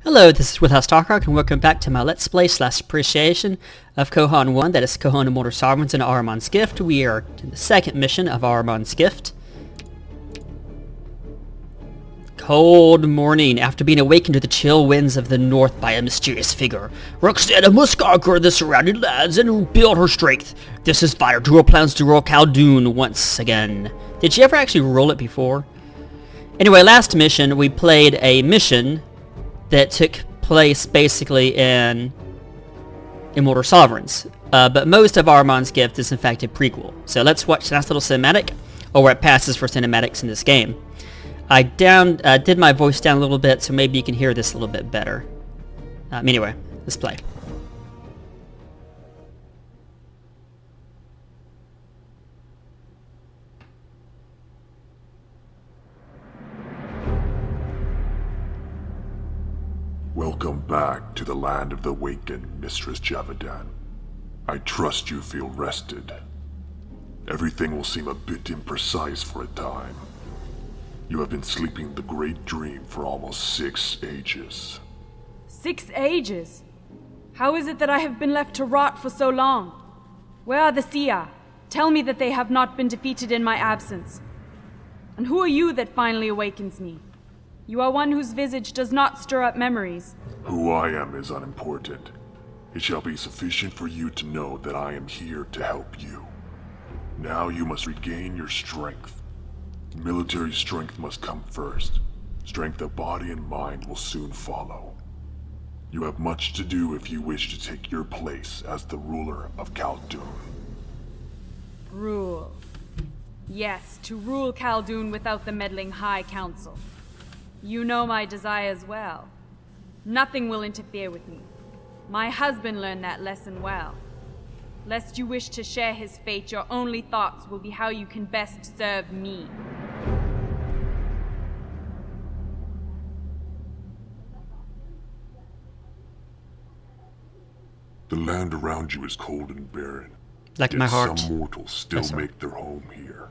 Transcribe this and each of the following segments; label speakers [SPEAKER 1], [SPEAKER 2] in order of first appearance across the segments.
[SPEAKER 1] Hello, this is Without Starcraft, and welcome back to my Let's Play / appreciation of Kohan 1, that is Kohan Immortal Sovereigns and Ahriman's Gift. We are in the second mission of Ahriman's Gift. Cold morning, after being awakened to the chill winds of the north by a mysterious figure. Roxana must conquer the surrounding lands and rebuild her strength. This is vital to her plans to rule Khaldun once again. Did she ever actually rule it before? Anyway, last mission, we played a mission that took place basically in Immortal Sovereigns. But most of Ahriman's Gift is in fact a prequel. So let's watch the nice little cinematic, or where it passes for cinematics in this game. I did my voice down a little bit, so maybe you can hear this a little bit better. Anyway, let's play.
[SPEAKER 2] Welcome back to the land of the Awakened, Mistress Javadan. I trust you feel rested. Everything will seem a bit imprecise for a time. You have been sleeping the great dream for almost 6 ages.
[SPEAKER 3] 6 ages? How is it that I have been left to rot for so long? Where are the Sia? Tell me that they have not been defeated in my absence. And who are you that finally awakens me? You are one whose visage does not stir up memories.
[SPEAKER 2] Who I am is unimportant. It shall be sufficient for you to know that I am here to help you. Now you must regain your strength. Military strength must come first. Strength of body and mind will soon follow. You have much to do if you wish to take your place as the ruler of Khaldun.
[SPEAKER 3] Rule. Yes, to rule Khaldun without the meddling High Council. You know my desires well. Nothing will interfere with me. My husband learned that lesson well. Lest you wish to share his fate, your only thoughts will be how you can best serve me.
[SPEAKER 2] The land around you is cold and barren.
[SPEAKER 1] Like
[SPEAKER 2] Yet
[SPEAKER 1] my heart.
[SPEAKER 2] Some mortals still make their home here.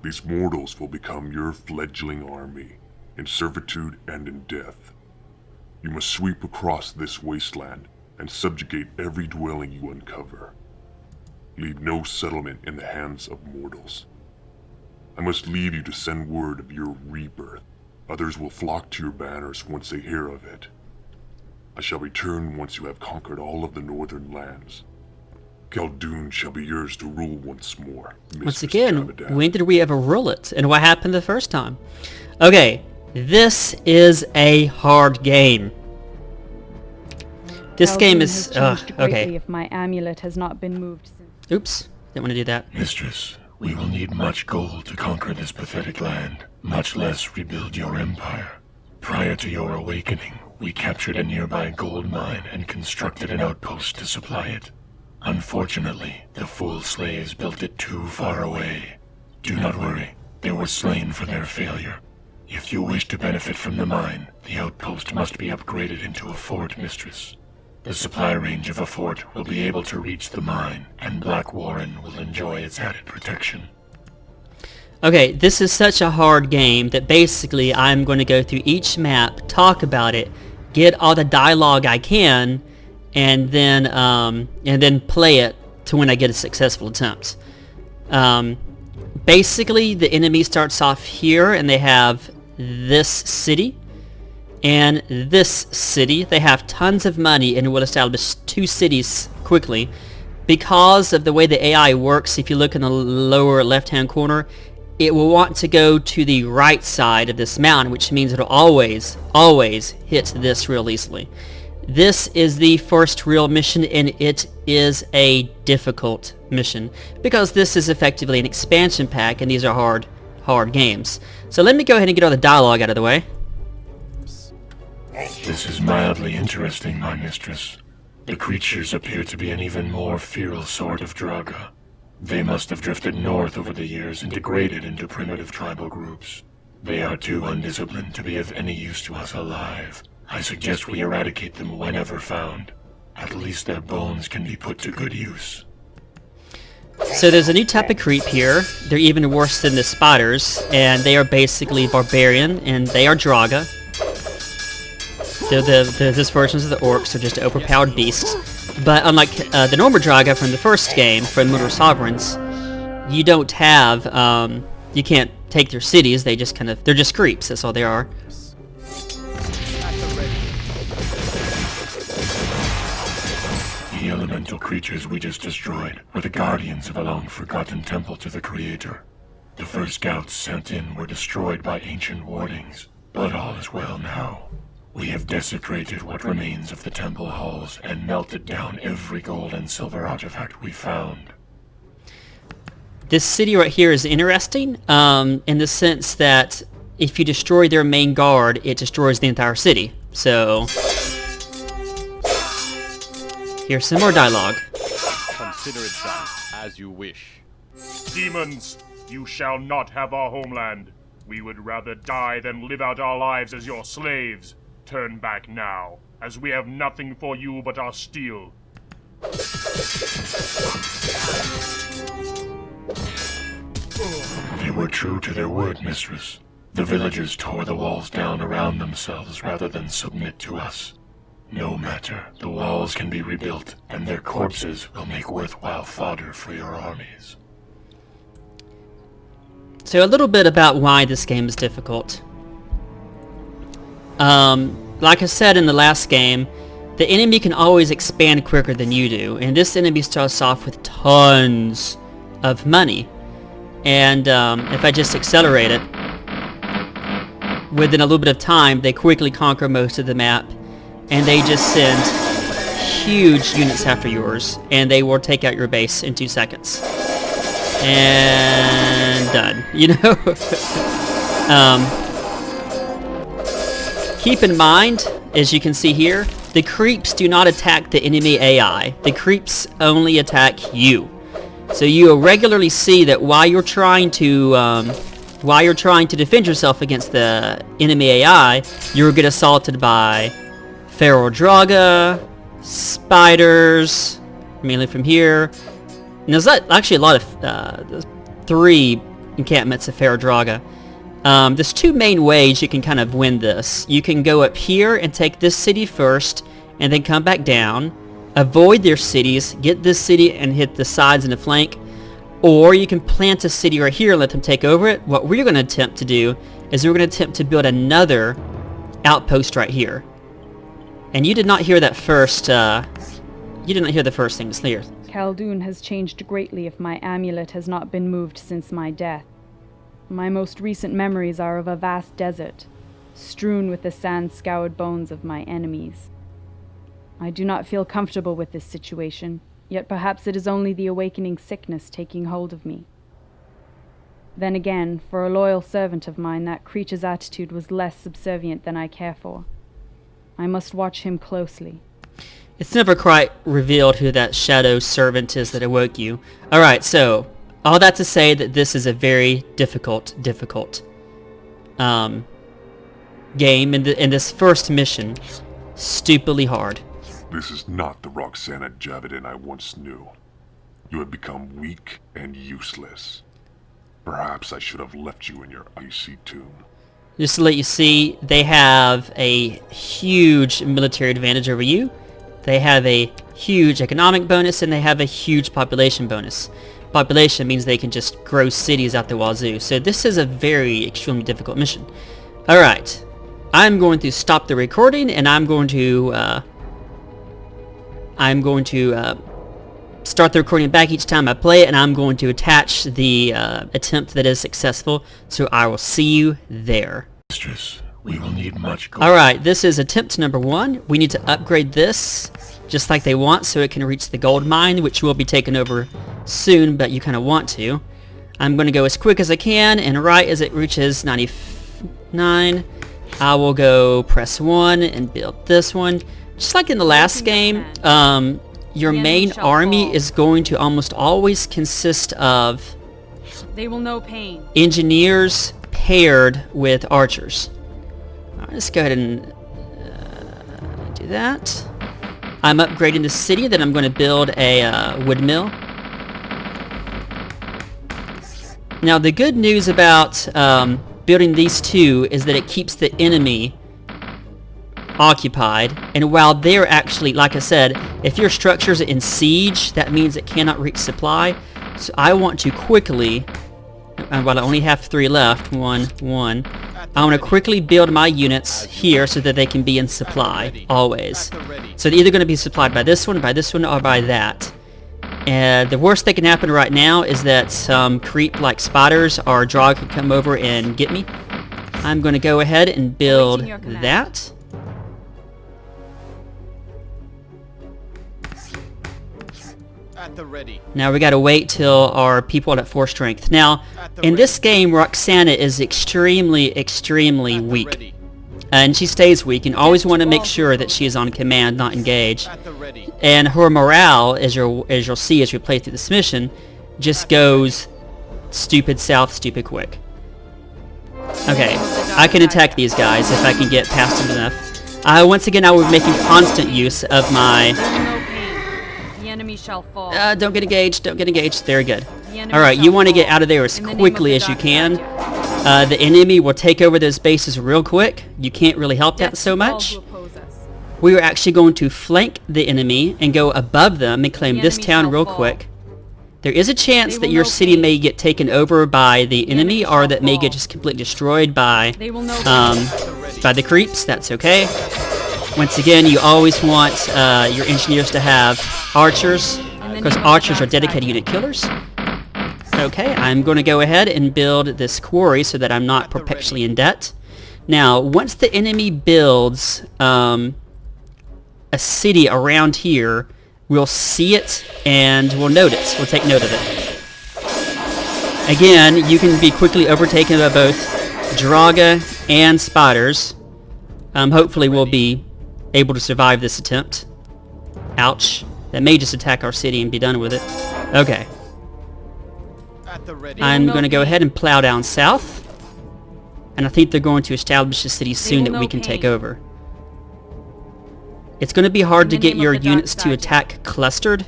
[SPEAKER 2] These mortals will become your fledgling army, in servitude and in death. You must sweep across this wasteland and subjugate every dwelling you uncover. Leave no settlement in the hands of mortals. I must leave you to send word of your rebirth. Others will flock to your banners once they hear of it. I shall return once you have conquered all of the northern lands. Khaldun shall be yours to rule once more.
[SPEAKER 1] Once again, when did we ever rule it? And what happened the first time? Okay, this is a hard game. This game is... okay.
[SPEAKER 3] If my amulet has not been moved since...
[SPEAKER 1] Oops, didn't want to do that.
[SPEAKER 4] Mistress, we will need much gold to conquer this pathetic land, much less rebuild your empire. Prior to your awakening, we captured a nearby gold mine and constructed an outpost to supply it. Unfortunately, the fool slaves built it too far away. Do not worry, they were slain for their failure. If you wish to benefit from the mine, the outpost must be upgraded into a fort, Mistress. The supply range of a fort will be able to reach the mine, and Black Warren will enjoy its added protection.
[SPEAKER 1] Okay, this is such a hard game that basically I'm going to go through each map, talk about it, get all the dialogue I can, and then play it to when I get a successful attempt. Basically, the enemy starts off here, and they have this city and this city. They have tons of money and will establish 2 cities quickly. Because of the way the AI works, if you look in the lower left-hand corner, it will want to go to the right side of this mountain, which means it'll always hit this real easily. This is the first real mission, and it is a difficult mission, because this is effectively an expansion pack, and these are hard games. So let me go ahead and get all the dialogue out of the way.
[SPEAKER 4] This is mildly interesting, my mistress. The creatures appear to be an even more feral sort of Draga. They must have drifted north over the years and degraded into primitive tribal groups. They are too undisciplined to be of any use to us alive. I suggest we eradicate them whenever found. At least their bones can be put to good use.
[SPEAKER 1] So there's a new type of creep here. They're even worse than the spiders, and they are basically barbarian, and they are Draga. This versions of the orcs are just overpowered beasts. But unlike the Norma Draga from the first game, from Mortal Sovereigns, you don't have, you can't take their cities. They just they're just creeps. That's all they are.
[SPEAKER 4] The elemental creatures we just destroyed were the guardians of a long-forgotten temple to the Creator. The first scouts sent in were destroyed by ancient wardings, but all is well now. We have desecrated what remains of the temple halls and melted down every gold and silver artifact we found.
[SPEAKER 1] This city right here is interesting, in the sense that if you destroy their main guard, it destroys the entire city. So, here's some more dialogue.
[SPEAKER 5] Consider it done, as you wish.
[SPEAKER 6] Demons, you shall not have our homeland. We would rather die than live out our lives as your slaves. Turn back now, as we have nothing for you but our steel.
[SPEAKER 4] They were true to their word, mistress. The villagers tore the walls down around themselves rather than submit to us. No matter, the walls can be rebuilt, and their corpses will make worthwhile fodder for your armies.
[SPEAKER 1] So a little bit about why this game is difficult. Like I said in the last game, the enemy can always expand quicker than you do, and this enemy starts off with tons of money. And if I just accelerate it, within a little bit of time, they quickly conquer most of the map, and they just send huge units after yours, and they will take out your base in 2 seconds. And done, you know? Keep in mind, as you can see here, the creeps do not attack the enemy AI. The creeps only attack you. So you will regularly see that while you're trying to defend yourself against the enemy AI, you'll get assaulted by Feral Draga, spiders, mainly from here. And there's actually a lot of 3 encampments of Feral Draga. There's 2 main ways you can kind of win this. You can go up here and take this city first, and then come back down, avoid their cities, get this city and hit the sides and the flank, or you can plant a city right here and let them take over it. What we're going to attempt to do is we're going to attempt to build another outpost right here. And you did not hear that first, you did not hear the first thing that's clear.
[SPEAKER 3] Khaldun has changed greatly if my amulet has not been moved since my death. My most recent memories are of a vast desert, strewn with the sand-scoured bones of my enemies. I do not feel comfortable with this situation, yet perhaps it is only the awakening sickness taking hold of me. Then again, for a loyal servant of mine, that creature's attitude was less subservient than I care for. I must watch him closely.
[SPEAKER 1] It's never quite revealed who that shadow servant is that awoke you. Alright, so, all that to say that this is a very difficult game, in this first mission, stupidly hard.
[SPEAKER 2] This is not the Roxana Javidin I once knew. You have become weak and useless. Perhaps I should have left you in your icy tomb.
[SPEAKER 1] Just to let you see, they have a huge military advantage over you. They have a huge economic bonus, and they have a huge population bonus. Population means they can just grow cities out the wazoo. So this is a very extremely difficult mission. Alright, I'm going to stop the recording, and I'm going to start the recording back each time I play it, and I'm going to attach the attempt that is successful, so I will see you there.
[SPEAKER 4] Mistress, we will need much gold.
[SPEAKER 1] Alright, this is attempt number 1. We need to upgrade this, just like they want, so it can reach the gold mine, which will be taken over soon, but you kind of want to. I'm going to go as quick as I can, and right as it reaches 99, I will go press 1 and build this one. Just like in the last game, your main army is going to almost always consist of
[SPEAKER 3] They will know pain.
[SPEAKER 1] engineers paired with archers. Alright, let's go ahead and do that. I'm upgrading the city, then I'm going to build a wood mill. Now the good news about building these two is that it keeps the enemy occupied, and while they're actually, like I said, if your structure's in siege, that means it cannot reach supply. So I want to quickly, while I only have 3 left, one, I want to quickly build my units here so that they can be in supply, always. So they're either going to be supplied by this one, or by that. And the worst that can happen right now is that some creep like spiders or draw can come over and get me. I'm going to go ahead and build that.
[SPEAKER 5] At the ready.
[SPEAKER 1] Now we gotta wait till our people are at 4 strength. Now, in this game, Roxana is extremely weak. And she stays weak, and always want to make sure that she is on command, not engaged. And her morale, as you'll see as we play through this mission, just goes stupid south, stupid quick. Okay, I can attack these guys if I can get past them enough. Once again, I will be making constant use of my...
[SPEAKER 3] The enemy shall fall.
[SPEAKER 1] Don't get engaged, don't get engaged. Very good. Alright, you want to get out of there as quickly as you can. The enemy will take over those bases real quick. You can't really help that so much. We are actually going to flank the enemy and go above them and claim this town real quick. There is a chance that your city may get taken over by the enemy, or that may get just completely destroyed by the creeps. That's okay. Once again, you always want your engineers to have archers, because archers are dedicated unit killers. Okay, I'm going to go ahead and build this quarry so that I'm not perpetually in debt. Now, once the enemy builds a city around here, we'll see it and we'll note it. We'll take note of it. Again, you can be quickly overtaken by both Draga and spiders. Hopefully we'll be able to survive this attempt. Ouch. That may just attack our city and be done with it. Okay. I'm going to go ahead and plow down south. And I think they're going to establish a city soon that we can take over. It's going to be hard to get your units to attack clustered,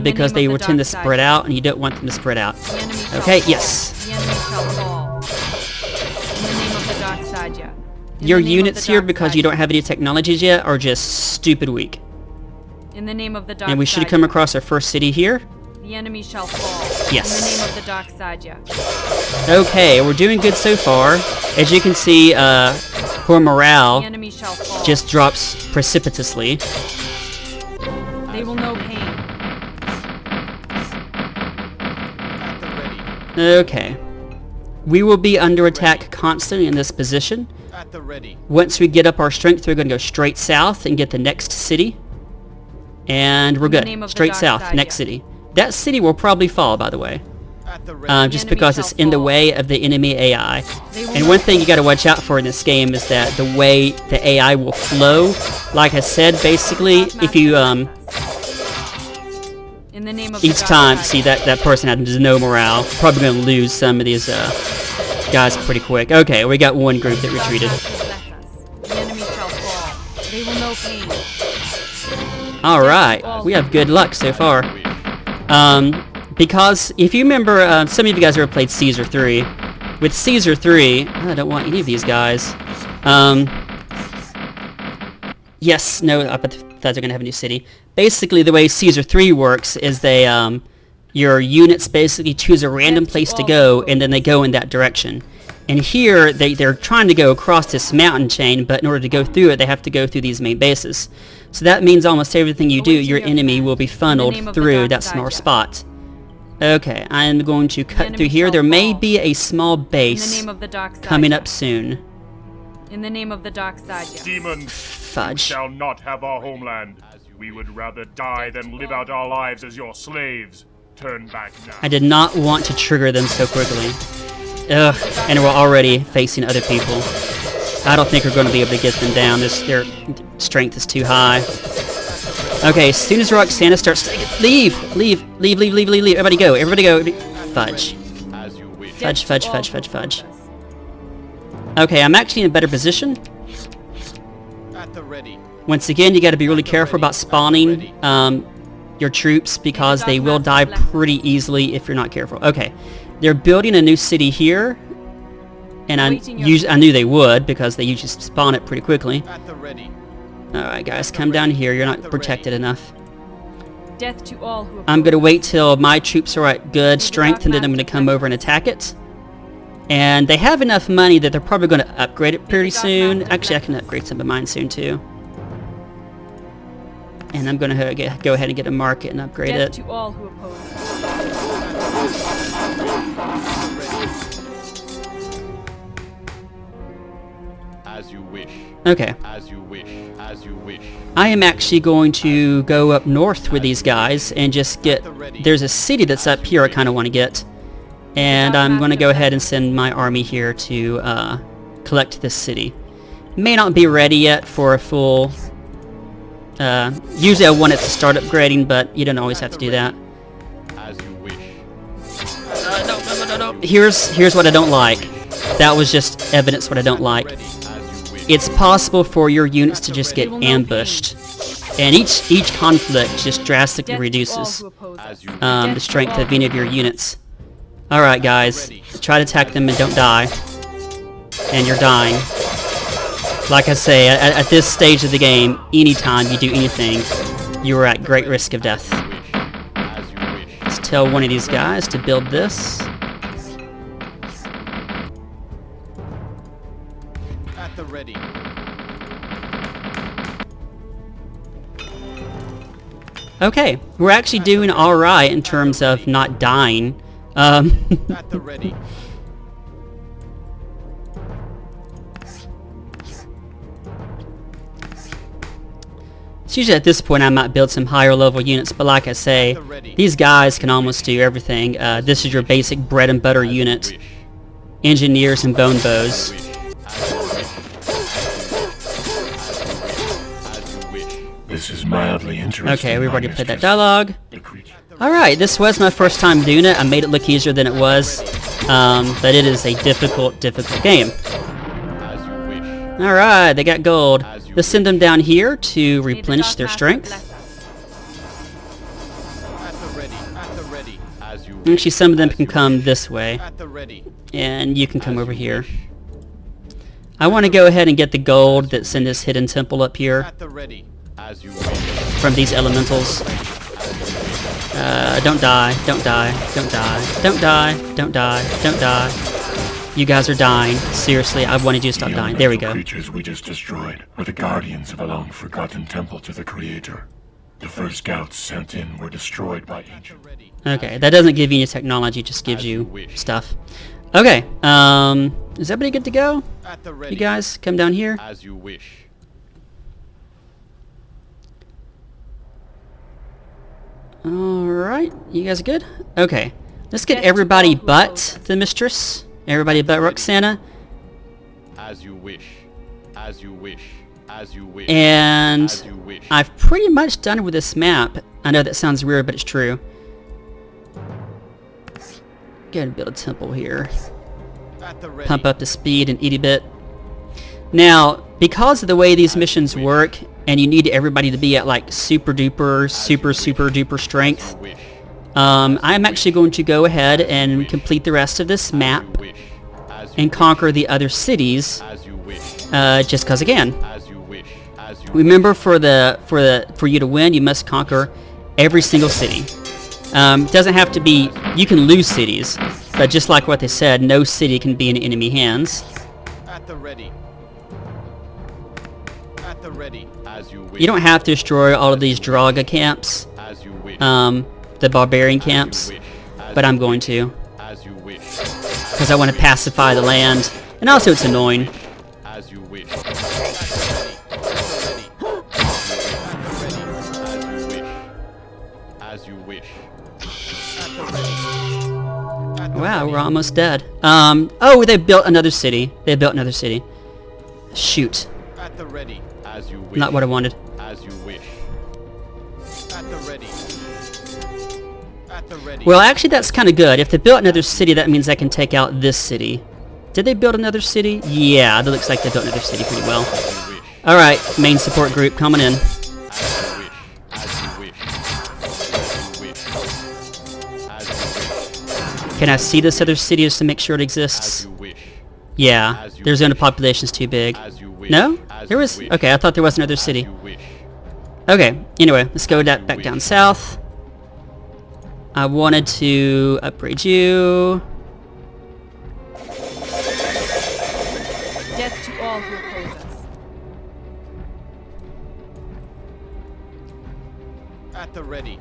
[SPEAKER 1] because they will tend to spread out, and you don't want them to spread out. Okay, yes. Your units here, because you don't have any technologies yet, are just stupid weak.
[SPEAKER 3] In the name of the dark
[SPEAKER 1] and we should come across our first city here.
[SPEAKER 3] The enemy shall fall.
[SPEAKER 1] Yes.
[SPEAKER 3] In the name of the dark side,
[SPEAKER 1] Okay, we're doing good so far. As you can see, her morale just drops precipitously.
[SPEAKER 3] They will know pain.
[SPEAKER 1] Okay. We will be under attack constantly in this position. Once we get up our strength, we're going to go straight south and get the next city. And we're good. Straight south, next city. That city will probably fall, by the way. Just because it's in the way of the enemy AI. And one thing you gotta watch out for in this game is that the way the AI will flow. Like I said, basically, if you, each time, see that person has no morale. Probably gonna lose some of these, guys pretty quick. Okay, we got one group that retreated. Alright, we have good luck so far. Because if you remember, some of you guys ever played Caesar 3. With Caesar 3, I don't want any of these guys. Yes, no, I thought they're gonna have a new city. Basically, the way Caesar 3 works is they, your units basically choose a random place to go, and then they go in that direction. And here, they're trying to go across this mountain chain, but in order to go through it, they have to go through these main bases. So that means almost everything you do, your enemy will be funneled through that small spot. Okay, I'm going to cut through here. There may be a small base coming up soon.
[SPEAKER 3] In the name of the dark side,
[SPEAKER 6] Demons,
[SPEAKER 1] Fudge.
[SPEAKER 6] you shall not have our homeland. We would rather die than live out our lives as your slaves. Turn back now.
[SPEAKER 1] I did not want to trigger them so quickly. Ugh, and we're already facing other people. I don't think we're going to be able to get them down. Their strength is too high. Okay, as soon as Roxana starts to... Leave! Everybody go, Fudge. Fudge. Okay, I'm actually in a better position. Once again, you gotta be really careful about spawning your troops, because they will die pretty easily if you're not careful. Okay, they're building a new city here. And I
[SPEAKER 3] Awaiting your
[SPEAKER 1] knew they would, because they usually spawn it pretty quickly.
[SPEAKER 5] At the ready.
[SPEAKER 1] Alright guys, come down here. You're not protected enough.
[SPEAKER 3] death to all who
[SPEAKER 1] I'm going to
[SPEAKER 3] oppose.
[SPEAKER 1] wait till my troops are at good strength, and then I'm going to come over and attack it. And they have enough money that they're probably going to upgrade it pretty soon. Actually, I can upgrade some of mine soon too. And I'm going to go ahead and get a market and upgrade
[SPEAKER 3] Death
[SPEAKER 1] it.
[SPEAKER 3] to all who oppose.
[SPEAKER 5] As you wish.
[SPEAKER 1] Okay.
[SPEAKER 5] As you wish. As you wish.
[SPEAKER 1] I am actually going to go up north with these guys and just get... There's a city that's up here I kind of want to get. And I'm going to go ahead and send my army here to collect this city. May not be ready yet for a full... usually I want it to start upgrading, but you don't always have to do that.
[SPEAKER 5] As you wish.
[SPEAKER 1] No. Here's what I don't like. That was just evidence what I don't like. It's possible for your units to just get ambushed. And each conflict just drastically
[SPEAKER 3] Death to all
[SPEAKER 1] reduces
[SPEAKER 3] who oppose us.
[SPEAKER 1] the strength of any of your units. Alright guys, try to attack them and don't die. And you're dying. Like I say, at this stage of the game, anytime you do anything, you are at great risk of death. Let's tell one of these guys to build this.
[SPEAKER 5] At the ready.
[SPEAKER 1] Okay, we're actually doing alright in terms of not dying.
[SPEAKER 5] At the ready.
[SPEAKER 1] It's usually at this point I might build some higher level units, but like I say, these guys can almost do everything. This is your basic bread and butter unit. Engineers and bone bows.
[SPEAKER 4] This is mildly interesting.
[SPEAKER 1] Okay, we've already
[SPEAKER 4] my
[SPEAKER 1] played that
[SPEAKER 4] mistress.
[SPEAKER 1] dialogue.
[SPEAKER 4] The creature.
[SPEAKER 1] Alright, this was my first time doing it. I made it look easier than it was. But it is a difficult game.
[SPEAKER 5] As you wish.
[SPEAKER 1] Alright, they got gold. Let's send them down here to replenish their strength.
[SPEAKER 5] At the ready. At the ready. As you wish.
[SPEAKER 1] Actually, some of them can come this way.
[SPEAKER 5] At the ready.
[SPEAKER 1] And you can come over here. I want to go ahead and get the gold that's in this hidden temple up here
[SPEAKER 5] At the ready. As you wish.
[SPEAKER 1] from these elementals. Don't die, don't die, don't die, don't die, don't die, don't die. You guys are dying. Seriously, I wanted you to stop
[SPEAKER 4] The
[SPEAKER 1] dying. There we
[SPEAKER 4] elemental
[SPEAKER 1] go.
[SPEAKER 4] creatures we just destroyed were the guardians of a long-forgotten temple to the Creator. The first scouts sent in were destroyed by ancient...
[SPEAKER 1] Okay, that doesn't give you any technology, just gives you stuff. Okay, is everybody good to go?
[SPEAKER 5] At the ready.
[SPEAKER 1] You guys, come down here.
[SPEAKER 5] As you wish.
[SPEAKER 1] Alright, you guys good? Okay, let's get
[SPEAKER 3] Death to
[SPEAKER 1] everybody
[SPEAKER 3] all who
[SPEAKER 1] but
[SPEAKER 3] oppose us.
[SPEAKER 1] the mistress. Everybody but Roxana.
[SPEAKER 5] As you wish. As you wish. As you wish.
[SPEAKER 1] And
[SPEAKER 5] As you wish.
[SPEAKER 1] I've pretty much done with this map. I know that sounds weird, but it's true. Go ahead and build a temple here.
[SPEAKER 5] At the ready.
[SPEAKER 1] Pump up the speed and eat a bit. Now, because of the way these missions work, and you need everybody to be at like super duper strength,
[SPEAKER 5] Wish.
[SPEAKER 1] I'm actually going to go ahead and complete the rest of this map
[SPEAKER 5] Wish. As you
[SPEAKER 1] and conquer the other cities,
[SPEAKER 5] As you wish.
[SPEAKER 1] just cause again.
[SPEAKER 5] As you wish. As you
[SPEAKER 1] Remember, for you to win, you must conquer every single city. Doesn't have to be. You can lose cities, but just like what they said, no city can be in enemy hands.
[SPEAKER 5] At the ready. At the ready. As you wish.
[SPEAKER 1] You don't have to destroy all of these Draga camps,
[SPEAKER 5] As you wish.
[SPEAKER 1] the barbarian camps, but I'm going to,
[SPEAKER 5] As you wish.
[SPEAKER 1] because I want to pacify the land, and also it's annoying.
[SPEAKER 5] As you wish. At the ready. As you wish. At the ready. At the
[SPEAKER 1] Wow,
[SPEAKER 5] ready.
[SPEAKER 1] we're almost dead. Oh, they built another city. They built another city. Shoot,
[SPEAKER 5] At the ready. As you wish.
[SPEAKER 1] not what I wanted.
[SPEAKER 5] As you wish. At the ready. At the ready.
[SPEAKER 1] Well, actually, that's kind of good. If they built another city, that means I can take out this city. Did they build another city? Yeah, it looks like they built another city pretty well.
[SPEAKER 5] As you wish.
[SPEAKER 1] Alright, main support group coming in.
[SPEAKER 5] As you wish. As you wish. As you wish. As you wish.
[SPEAKER 1] Can I see this other city just to make sure it
[SPEAKER 5] As
[SPEAKER 1] exists?
[SPEAKER 5] you wish.
[SPEAKER 1] Yeah, their zone of population is too big. No? There was... Okay, I thought there was another city. Okay, anyway, let's go back down south. I wanted to upgrade you.
[SPEAKER 3] Death to all who oppose us.
[SPEAKER 5] At the ready.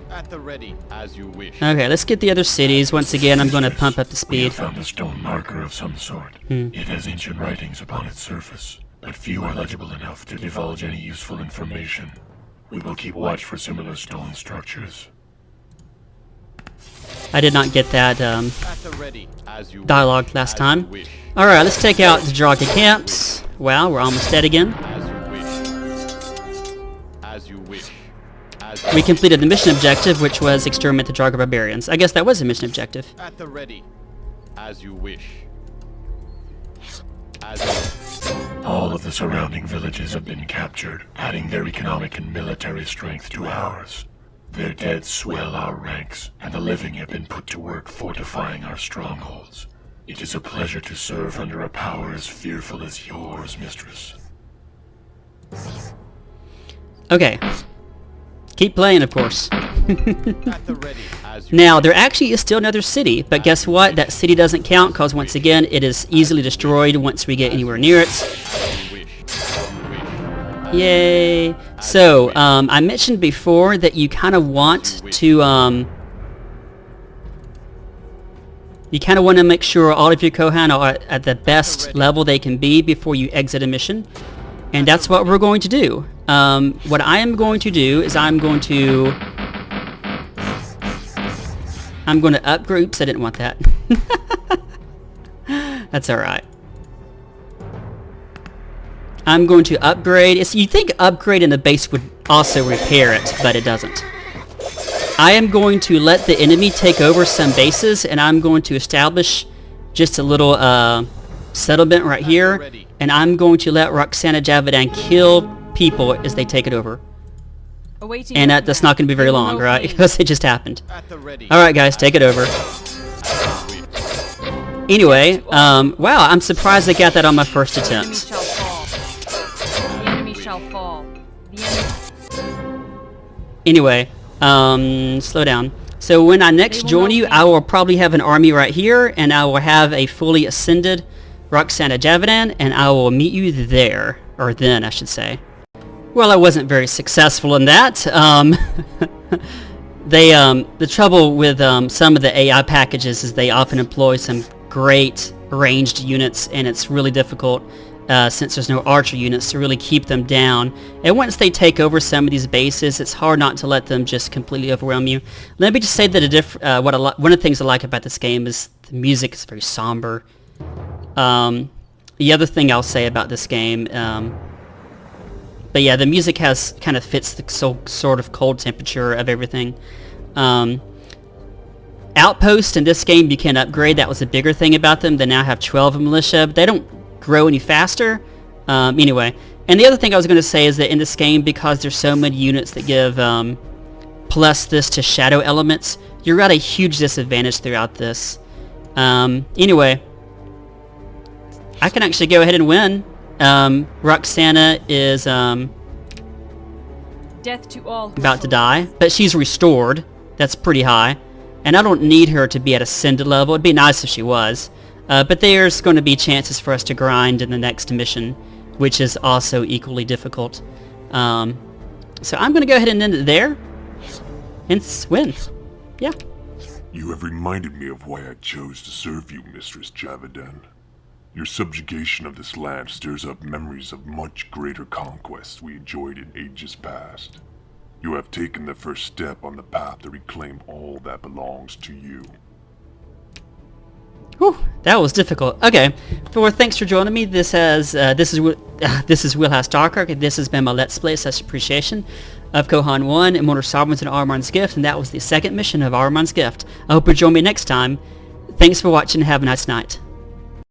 [SPEAKER 5] At the ready, as you wish.
[SPEAKER 1] Okay, let's get the other cities. Once again, I'm going to pump up the
[SPEAKER 4] We have
[SPEAKER 1] speed.
[SPEAKER 4] found a stone marker of some sort. It has ancient writings upon its surface, but few are legible enough to divulge any useful information. We will keep watch for similar stone structures.
[SPEAKER 1] I did not get that
[SPEAKER 5] At the ready, as you
[SPEAKER 1] dialogue
[SPEAKER 5] wish,
[SPEAKER 1] last
[SPEAKER 5] as
[SPEAKER 1] time.
[SPEAKER 5] you wish,
[SPEAKER 1] Alright, let's take out the Draga camps. Wow, we're almost dead again.
[SPEAKER 5] as you wish. As you wish. As
[SPEAKER 1] We completed the mission objective, which was exterminate the Draga barbarians. I guess that was a mission objective.
[SPEAKER 5] at the ready, as you wish. As
[SPEAKER 4] All of the surrounding villages have been captured, adding their economic and military strength to ours. Their dead swell our ranks, and the living have been put to work fortifying our strongholds. It is a pleasure to serve under a power as fearful as yours, mistress.
[SPEAKER 1] Okay. Keep playing, of course.
[SPEAKER 5] at the ready, as you
[SPEAKER 1] Now, there actually is still another city, but guess what? That city doesn't count because, once again, it is easily destroyed once we get anywhere near it.
[SPEAKER 5] wish. As you wish.
[SPEAKER 1] Yay! So, I mentioned before that you kind of want to, you kind of want to make sure all of your Kohan are at the best level they can be before you exit a mission. And that's what we're going to do. What I am going to do is I'm going to upgrade. Oops, I didn't want that. That's alright. I'm going to upgrade. You'd think upgrade in the base would also repair it, but it doesn't. I am going to let the enemy take over some bases, and I'm going to establish just a little settlement right here, and I'm going to let Roxana Javadan kill people as they take it over.
[SPEAKER 3] Awaiting
[SPEAKER 1] And
[SPEAKER 3] your
[SPEAKER 1] that's
[SPEAKER 3] command.
[SPEAKER 1] not going to be very
[SPEAKER 3] There will
[SPEAKER 1] long,
[SPEAKER 3] no
[SPEAKER 1] right?
[SPEAKER 3] pain.
[SPEAKER 1] Because it just happened.
[SPEAKER 5] At the ready.
[SPEAKER 1] Alright guys, take it over. Anyway, wow, I'm surprised I got that on my first
[SPEAKER 3] The enemy
[SPEAKER 1] attempt.
[SPEAKER 3] shall fall. The enemy shall fall. The enemy...
[SPEAKER 1] Anyway, slow down. So when I next
[SPEAKER 3] They will
[SPEAKER 1] join
[SPEAKER 3] not
[SPEAKER 1] you,
[SPEAKER 3] win.
[SPEAKER 1] I will probably have an army right here, and I will have a fully ascended Roxana Javadan, and I will meet you there. Or then, I should say. Well, I wasn't very successful in that. The trouble with some of the AI packages is they often employ some great ranged units, and it's really difficult since there's no archer units to really keep them down. And once they take over some of these bases, it's hard not to let them just completely overwhelm you. Let me just say that one of the things I like about this game is the music is very somber. The other thing I'll say about this game, but yeah, the music kind of fits the sort of cold temperature of everything. Outpost in this game you can upgrade. That was a bigger thing about them. They now have 12 militia, but they don't grow any faster. Anyway, and the other thing I was going to say is that in this game, because there's so many units that give plus this to shadow elements, you're at a huge disadvantage throughout this. Anyway, I can actually go ahead and win. Roxana is
[SPEAKER 3] Death to all who
[SPEAKER 1] about to
[SPEAKER 3] oppose
[SPEAKER 1] die,
[SPEAKER 3] us.
[SPEAKER 1] but she's restored. That's pretty high. And I don't need her to be at ascended level. It'd be nice if she was. But there's going to be chances for us to grind in the next mission, which is also equally difficult. So I'm going to go ahead and end it there. And win. Yeah.
[SPEAKER 2] You have reminded me of why I chose to serve you, Mistress Javadan. Your subjugation of this land stirs up memories of much greater conquests we enjoyed in ages past. You have taken the first step on the path to reclaim all that belongs to you.
[SPEAKER 1] Whew, that was difficult. Okay, thanks for joining me. This is Wheelhouse Darker. This has been my Let's Play / appreciation of Kohan 1, Immortal Sovereigns and Ahriman's Gift, and that was the second mission of Ahriman's Gift. I hope you'll join me next time. Thanks for watching and have a nice night.